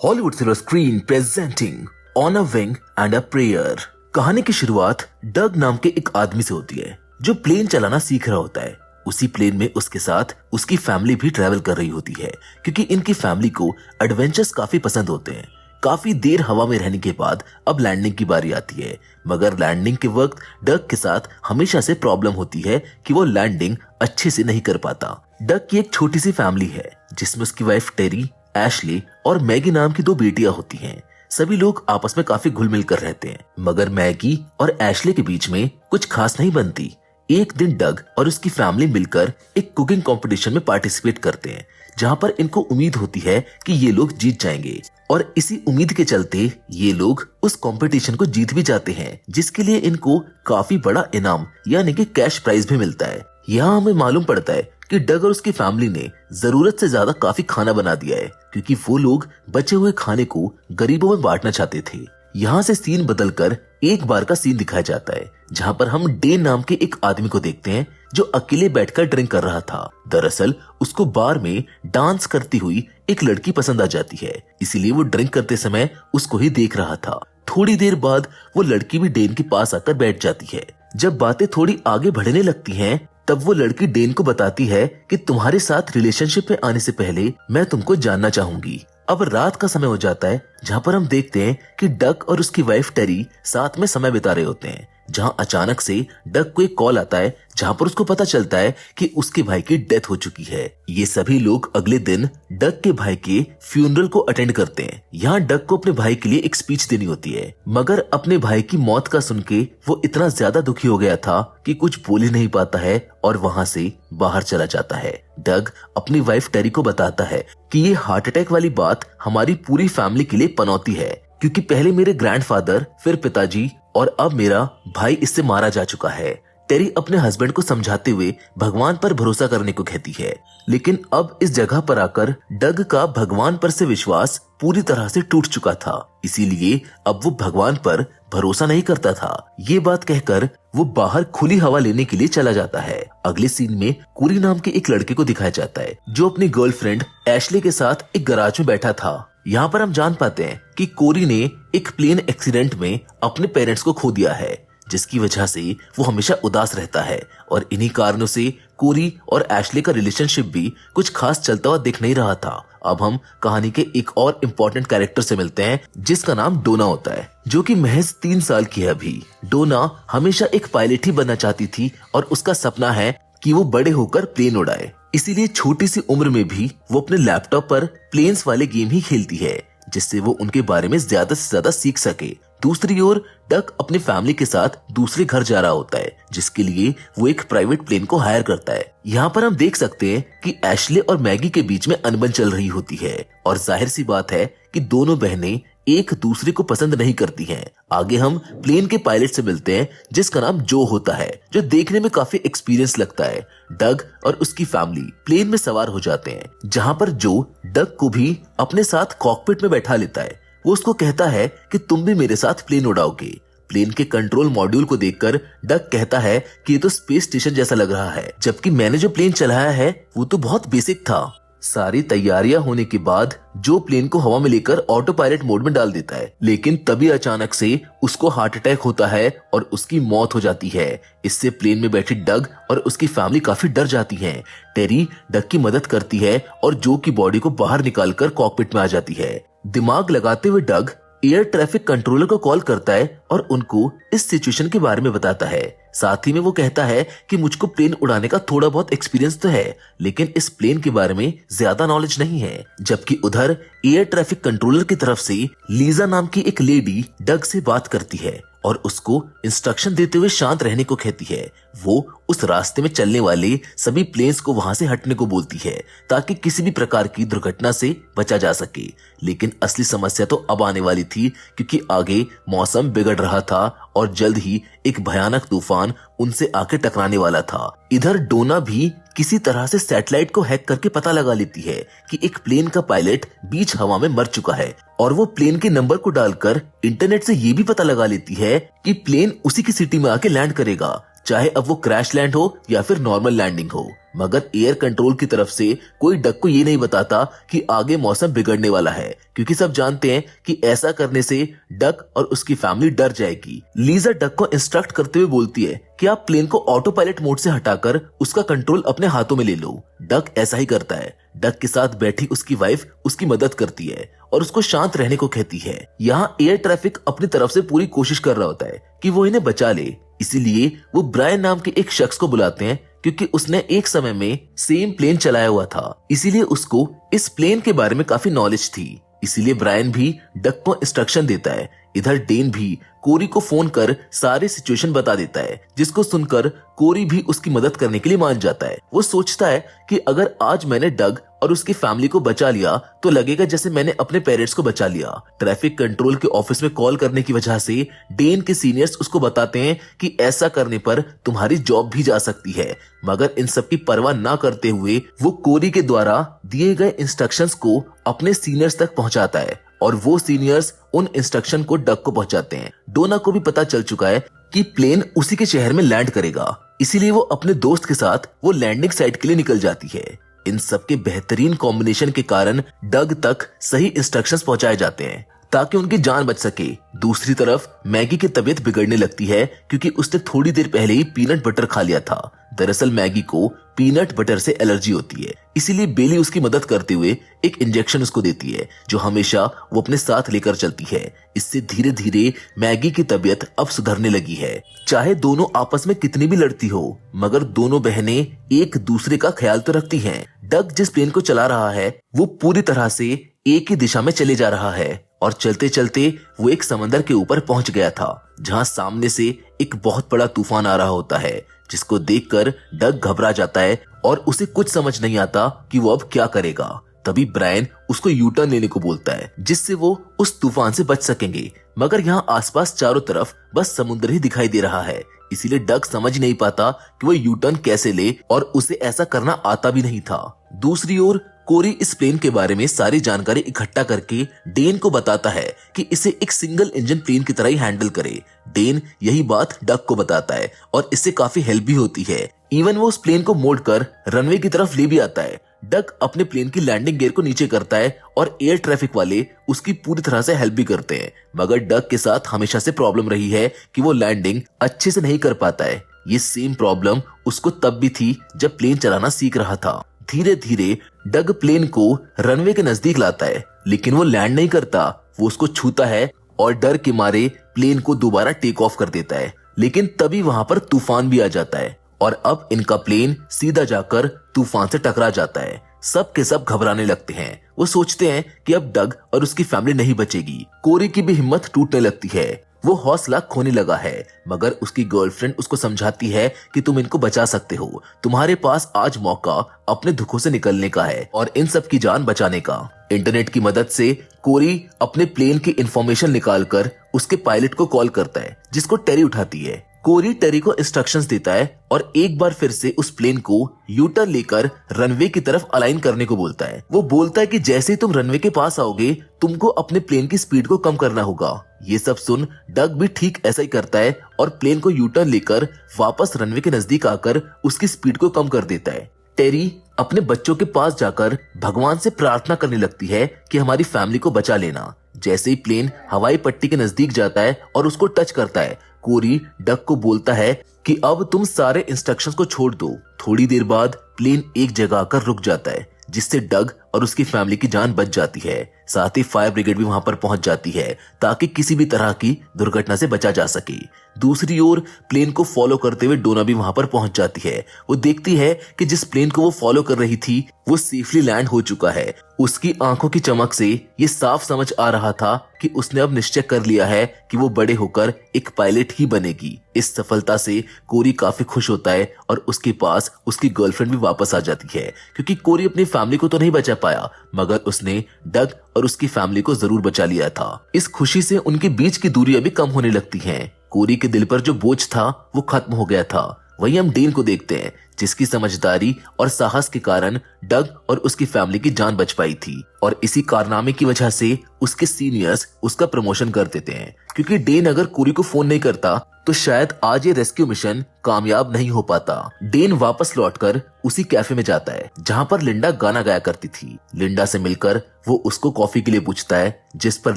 Hollywood silver screen presenting on a wing and a prayer. कहानी की शुरुआत डग नाम के एक आदमी से होती है जो प्लेन चलाना सीख रहा होता है। उसी प्लेन में उसके साथ उसकी फैमिली भी ट्रैवल कर रही होती है क्योंकि इनकी फैमिली को एडवेंचर्स काफी पसंद होते हैं। काफी देर हवा में रहने के बाद अब लैंडिंग की बारी आती है, मगर लैंडिंग के वक्त डग के साथ हमेशा से प्रॉब्लम होती है कि वो लैंडिंग अच्छे से नहीं कर पाता। डग की एक छोटी सी फैमिली है जिसमें उसकी वाइफ टेरी, एशली और मैगी नाम की दो बेटियां होती हैं। सभी लोग आपस में काफी घुल मिल कर रहते हैं, मगर मैगी और एशली के बीच में कुछ खास नहीं बनती। एक दिन डग और उसकी फैमिली मिलकर एक कुकिंग कंपटीशन में पार्टिसिपेट करते हैं, जहां पर इनको उम्मीद होती है कि ये लोग जीत जाएंगे, और इसी उम्मीद के चलते ये लोग उस कंपटीशन को जीत भी जाते हैं, जिसके लिए इनको काफी बड़ा इनाम यानी कि कैश प्राइज भी मिलता है। यहाँ हमें मालूम पड़ता है कि डग और उसकी फैमिली ने जरूरत से ज्यादा काफी खाना बना दिया है क्योंकि वो लोग बचे हुए खाने को गरीबों में बांटना चाहते थे। यहाँ से सीन बदलकर एक बार का सीन दिखाया जाता है जहाँ पर हम डेन नाम के एक आदमी को देखते हैं जो अकेले बैठकर ड्रिंक कर रहा था। दरअसल उसको बार में डांस करती हुई एक लड़की पसंद आ जाती है, इसीलिए वो ड्रिंक करते समय उसको ही देख रहा था। थोड़ी देर बाद वो लड़की भी डेन के पास आकर बैठ जाती है। जब बातें थोड़ी आगे बढ़ने लगती हैं, तब वो लड़की डेन को बताती है कि तुम्हारे साथ रिलेशनशिप में आने से पहले मैं तुमको जानना चाहूंगी। अब रात का समय हो जाता है जहाँ पर हम देखते हैं कि डग और उसकी वाइफ टेरी साथ में समय बिता रहे होते हैं, जहाँ अचानक से डग को एक कॉल आता है जहाँ पर उसको पता चलता है कि उसके भाई की डेथ हो चुकी है। ये सभी लोग अगले दिन डग के भाई के फ्यूनरल को अटेंड करते हैं। यहाँ डग को अपने भाई के लिए एक स्पीच देनी होती है, मगर अपने भाई की मौत का सुन के वो इतना ज्यादा दुखी हो गया था कि कुछ बोल ही नहीं पाता है और वहाँ से बाहर चला जाता है। डग अपनी वाइफ टेरी को बताता है कि ये हार्ट अटैक वाली बात हमारी पूरी फैमिली के लिए पनौती है, क्योंकि पहले मेरे ग्रैंडफादर, फिर पिताजी और अब मेरा भाई इससे मारा जा चुका है। टेरी अपने हस्बैंड को समझाते हुए भगवान पर भरोसा करने को कहती है, लेकिन अब इस जगह पर आकर डग का भगवान पर से विश्वास पूरी तरह से टूट चुका था, इसीलिए अब वो भगवान पर भरोसा नहीं करता था। ये बात कहकर वो बाहर खुली हवा लेने के लिए चला जाता है। अगले सीन में कोरी नाम के एक लड़के को दिखाया जाता है जो अपनी गर्लफ्रेंड एशले के साथ एक गैराज में बैठा था। यहाँ पर हम जान पाते हैं कि कोरी ने एक प्लेन एक्सीडेंट में अपने पेरेंट्स को खो दिया है, जिसकी वजह से वो हमेशा उदास रहता है, और इन्हीं कारणों से कोरी और एशले का रिलेशनशिप भी कुछ खास चलता हुआ दिख नहीं रहा था। अब हम कहानी के एक और इम्पोर्टेंट कैरेक्टर से मिलते हैं जिसका नाम डोना होता है, जो कि महज 3 साल की है अभी। डोना हमेशा एक पायलट ही बनना चाहती थी और उसका सपना है कि वो बड़े होकर प्लेन उड़ाए, इसीलिए छोटी सी उम्र में भी वो अपने लैपटॉप पर प्लेन्स वाले गेम ही खेलती है, जिससे वो उनके बारे में ज्यादा से ज्यादा सीख सके। दूसरी ओर डग अपनी फैमिली के साथ दूसरे घर जा रहा होता है, जिसके लिए वो एक प्राइवेट प्लेन को हायर करता है। यहाँ पर हम देख सकते हैं कि एशले और मैगी के बीच में अनबन चल रही होती है, और जाहिर सी बात है कि दोनों बहनें एक दूसरे को पसंद नहीं करती हैं। आगे हम प्लेन के पायलट से मिलते हैं जिसका नाम जो होता है, जो देखने में काफी एक्सपीरियंस लगता है। डग और उसकी फैमिली प्लेन में सवार हो जाते हैं, जहाँ पर जो डग को भी अपने साथ कॉकपिट में बैठा लेता है। वो उसको कहता है कि तुम भी मेरे साथ प्लेन उड़ाओगे। प्लेन के कंट्रोल मॉड्यूल को देखकर डग कहता है कि ये तो स्पेस स्टेशन जैसा लग रहा है, जबकि मैंने जो प्लेन चलाया है वो तो बहुत बेसिक था। सारी तैयारियां होने के बाद जो प्लेन को हवा में लेकर ऑटो पायलट मोड में डाल देता है, लेकिन तभी अचानक से उसको हार्ट अटैक होता है और उसकी मौत हो जाती है। इससे प्लेन में बैठी डग और उसकी फैमिली काफी डर जाती हैं। टेरी डग की मदद करती है और जो की बॉडी को बाहर निकालकर कॉकपिट में आ जाती है। दिमाग लगाते हुए डग एयर ट्रैफिक कंट्रोलर को कॉल करता है और उनको इस सिचुएशन के बारे में बताता है। साथ ही में वो कहता है कि मुझको प्लेन उड़ाने का थोड़ा बहुत एक्सपीरियंस तो है, लेकिन इस प्लेन के बारे में ज्यादा नॉलेज नहीं है। जबकि उधर एयर ट्रैफिक कंट्रोलर की तरफ से लीजा नाम की एक लेडी डग से बात करती है और उसको इंस्ट्रक्शन देते हुए शांत रहने को कहती है। वो उस रास्ते में चलने वाले सभी प्लेन्स को वहां से हटने को बोलती है ताकि किसी भी प्रकार की दुर्घटना से बचा जा सके। लेकिन असली समस्या तो अब आने वाली थी, क्योंकि आगे मौसम बिगड़ रहा था और जल्द ही एक भयानक तूफान उनसे आके टकराने वाला था। इधर डोना भी किसी तरह से सैटेलाइट को हैक करके पता लगा लेती है कि एक प्लेन का पायलट बीच हवा में मर चुका है, और वो प्लेन के नंबर को डालकर इंटरनेट से ये भी पता लगा लेती है कि प्लेन उसी की सिटी में आके लैंड करेगा, चाहे अब वो क्रैश लैंड हो या फिर नॉर्मल लैंडिंग हो। मगर एयर कंट्रोल की तरफ से कोई डग को ये नहीं बताता कि आगे मौसम बिगड़ने वाला है, क्योंकि सब जानते हैं कि ऐसा करने से डग और उसकी फैमिली डर जाएगी। लीजा डग को इंस्ट्रक्ट करते हुए बोलती है कि आप प्लेन को ऑटो पायलट मोड से हटाकर उसका कंट्रोल अपने हाथों में ले लो। डग ऐसा ही करता है। डग के साथ बैठी उसकी वाइफ उसकी मदद करती है और उसको शांत रहने को कहती है। यहाँ एयर ट्रैफिक अपनी तरफ से पूरी कोशिश कर रहा होता है कि वो इन्हें बचा ले, इसीलिए वो ब्रायन नाम के एक शख्स को बुलाते हैं, क्योंकि उसने एक समय में सेम प्लेन चलाया हुआ था, इसीलिए उसको इस प्लेन के बारे में काफी नॉलेज थी। इसीलिए ब्रायन भी डग को इंस्ट्रक्शन देता है। इधर डेन भी कोरी को फोन कर सारे सिचुएशन बता देता है, जिसको सुनकर कोरी भी उसकी मदद करने के लिए मान जाता है। वो सोचता है कि अगर आज मैंने डग और उसकी फैमिली को बचा लिया तो लगेगा जैसे मैंने अपने पेरेंट्स को बचा लिया। ट्रैफिक कंट्रोल के ऑफिस में कॉल करने की वजह से डेन के सीनियर्स उसको बताते हैं कि ऐसा करने पर तुम्हारी जॉब भी जा सकती है, मगर इन सब की परवाह ना करते हुए वो कोरी के द्वारा दिए गए इंस्ट्रक्शंस को अपने सीनियर्स तक पहुंचाता है और वो सीनियर्स उन इंस्ट्रक्शन को डग को पहुंचाते हैं। डोना को भी पता चल चुका है कि प्लेन उसी के शहर में लैंड करेगा, इसीलिए वो अपने दोस्त के साथ वो लैंडिंग साइट के लिए निकल जाती है। इन सब के बेहतरीन कॉम्बिनेशन के कारण डग तक सही इंस्ट्रक्शंस पहुंचाए जाते हैं ताकि उनकी जान बच सके। दूसरी तरफ मैगी की तबीयत बिगड़ने लगती है क्योंकि उसने थोड़ी देर पहले ही पीनट बटर खा लिया था। दरअसल मैगी को पीनट बटर से एलर्जी होती है, इसीलिए बेली उसकी मदद करते हुए एक इंजेक्शन उसको देती है जो हमेशा वो अपने साथ लेकर चलती है। इससे धीरे धीरे मैगी की तबीयत अब सुधरने लगी है। चाहे दोनों आपस में कितनी भी लड़ती हो, मगर दोनों बहनें एक दूसरे का ख्याल तो रखती हैं। डग जिस प्लेन को चला रहा है वो पूरी तरह से एक ही दिशा में चले जा रहा है और चलते चलते वो एक समंदर के ऊपर पहुंच गया था, जहां सामने से एक बहुत बड़ा तूफान आ रहा होता है, जिसको देखकर डग घबरा जाता है और उसे कुछ समझ नहीं आता कि वो अब क्या करेगा। तभी ब्रायन उसको यू टर्न लेने को बोलता है, जिससे वो उस तूफान से बच सकेंगे। मगर यहाँ आसपास चारों तरफ बस समुद्र ही दिखाई दे रहा है, इसीलिए डग समझ नहीं पाता कि वो यू टर्न कैसे ले और उसे ऐसा करना आता भी नहीं था। दूसरी ओर कोरी इस प्लेन के बारे में सारी जानकारी इकट्ठा करके डेन को बताता है कि इसे एक सिंगल इंजन प्लेन की तरह ही हैंडल करे। डेन यही बात डग को बताता है और इससे काफी हेल्प भी होती है। इवन वो उस प्लेन को मोड़कर रनवे की तरफ ले भी आता है। डग अपने प्लेन की लैंडिंग गियर को नीचे करता है और एयर ट्रैफिक वाले उसकी पूरी तरह से हेल्प भी करते हैं, मगर डग के साथ हमेशा से प्रॉब्लम रही है कि वो लैंडिंग अच्छे से नहीं कर पाता है। ये सेम प्रॉब्लम उसको तब भी थी जब प्लेन चलाना सीख रहा था। धीरे धीरे डग प्लेन को रनवे के नजदीक लाता है, लेकिन वो लैंड नहीं करता। वो उसको छूता है और डर के मारे प्लेन को दोबारा टेक ऑफ कर देता है, लेकिन तभी वहां पर तूफान भी आ जाता है और अब इनका प्लेन सीधा जाकर तूफान से टकरा जाता है। सब के सब घबराने लगते हैं। वो सोचते हैं कि अब डग और उसकी फैमिली नहीं बचेगी। कोरी की भी हिम्मत टूटने लगती है। वो हौसला खोने लगा है, मगर उसकी गर्लफ्रेंड उसको समझाती है कि तुम इनको बचा सकते हो, तुम्हारे पास आज मौका अपने दुखों से निकलने का है और इन सब की जान बचाने का। इंटरनेट की मदद से कोरी अपने प्लेन की इंफॉर्मेशन निकालकर उसके पायलट को कॉल करता है, जिसको टेरी उठाती है। कोरी टेरी को इंस्ट्रक्शंस देता है और एक बार फिर से उस प्लेन को यू टर्न लेकर रनवे की तरफ अलाइन करने को बोलता है। वो बोलता है कि जैसे ही तुम रनवे के पास आओगे तुमको अपने प्लेन की स्पीड को कम करना होगा। ये सब सुन डग भी ठीक ऐसा ही करता है और प्लेन को यू टर्न लेकर वापस रनवे के नजदीक आकर उसकी स्पीड को कम कर देता है। टेरी अपने बच्चों के पास जाकर भगवान से प्रार्थना करने लगती है कि हमारी फैमिली को बचा लेना। जैसे ही प्लेन हवाई पट्टी के नजदीक जाता है और उसको टच करता है, कोरी डग को बोलता है कि अब तुम सारे इंस्ट्रक्शंस को छोड़ दो। थोड़ी देर बाद प्लेन एक जगह आकर रुक जाता है, जिससे डग और उसकी फैमिली की जान बच जाती है। साथ ही फायर ब्रिगेड भी वहां पर पहुंच जाती है ताकि किसी भी तरह की दुर्घटना से बचा जा सके। दूसरी ओर प्लेन को फॉलो करते हुए डोना भी वहां पर पहुंच जाती है। वो देखती है कि जिस प्लेन को वो फॉलो कर रही थी वो सेफली लैंड हो चुका है। उसकी आंखों की चमक से ये साफ समझ आ रहा था कि उसने अब निश्चय कर लिया है कि वो बड़े होकर एक पायलट ही बनेगी। इस सफलता से कोरी काफी खुश होता है और उसके पास उसकी गर्लफ्रेंड भी वापस आ जाती है, क्योंकि कोरी अपनी फैमिली को तो नहीं बचा पाया, मगर उसने डग और उसकी फैमिली को जरूर बचा लिया था। इस खुशी से उनके बीच की दूरी अभी कम होने लगती है। कोरी के दिल पर जो बोझ था वो खत्म हो गया था। वहीं हम डेन को देखते हैं, जिसकी समझदारी और साहस के कारण डग और उसकी फैमिली की जान बच पाई थी, और इसी कारनामे की वजह से उसके सीनियर्स उसका प्रमोशन कर देते हैं। क्योंकि डेन अगर कोरी को फोन नहीं करता तो शायद आज ये रेस्क्यू मिशन कामयाब नहीं हो पाता। डेन वापस लौटकर उसी कैफे में जाता है जहां पर लिंडा गाना गाया करती थी। लिंडा से मिलकर वो उसको कॉफी के लिए पूछता है, जिस पर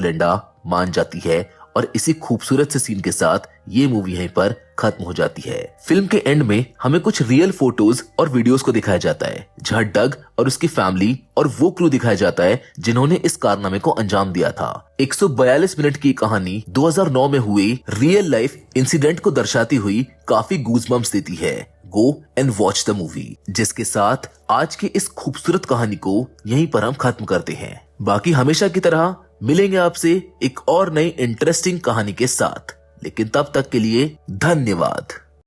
लिंडा मान जाती है, और इसी खूबसूरत से सीन के साथ ये मूवी यहीं पर खत्म हो जाती है। फिल्म के एंड में हमें कुछ रियल फोटोज और वीडियोस को दिखाया जाता है, जहां डग और उसकी फैमिली और वो क्रू दिखाया जाता है जिन्होंने इस कारनामे को अंजाम दिया था। 142 मिनट की कहानी 2009 में हुए रियल लाइफ इंसिडेंट को दर्शाती हुई काफी गूज़बम्प्स देती है। Go and watch the movie. जिसके साथ आज की इस खूबसूरत कहानी को यहीं पर हम खत्म करते हैं। बाकी हमेशा की तरह मिलेंगे आपसे एक और नई इंटरेस्टिंग कहानी के साथ, लेकिन तब तक के लिए धन्यवाद।